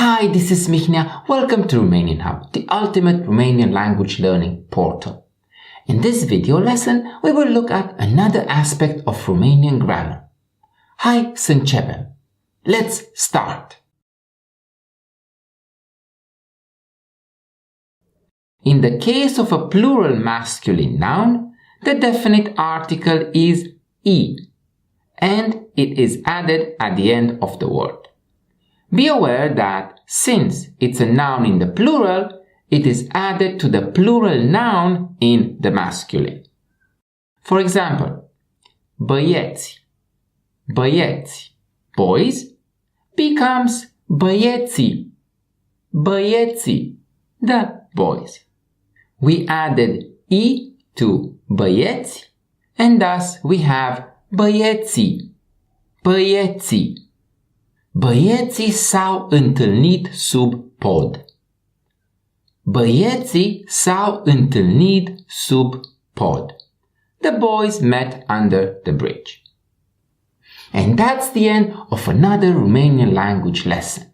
Hi, this is Mihnea. Welcome to Romanian Hub, the ultimate Romanian language learning portal. In this video lesson, we will look at another aspect of Romanian grammar. Hai să începem. Let's start. In the case of a plural masculine noun, the definite article is "e", and it is added at the end of the word. Be aware that since it's a noun in the plural, it is added to the plural noun in the masculine. For example, băieți, băieți, boys, becomes băieții, băieții, the boys. We added "e" to băieți, and thus we have băieții, băieții. Băieții s-au întâlnit sub pod. Băieții s-au întâlnit sub pod. The boys met under the bridge. And that's the end of another Romanian language lesson.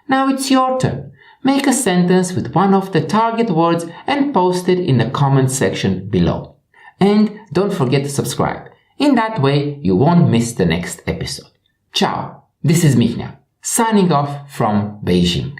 Now it's your turn. Make a sentence with one of the target words and post it in the comment section below. And don't forget to subscribe. In that way, you won't miss the next episode. Ciao! This is Mihnea, signing off from Beijing.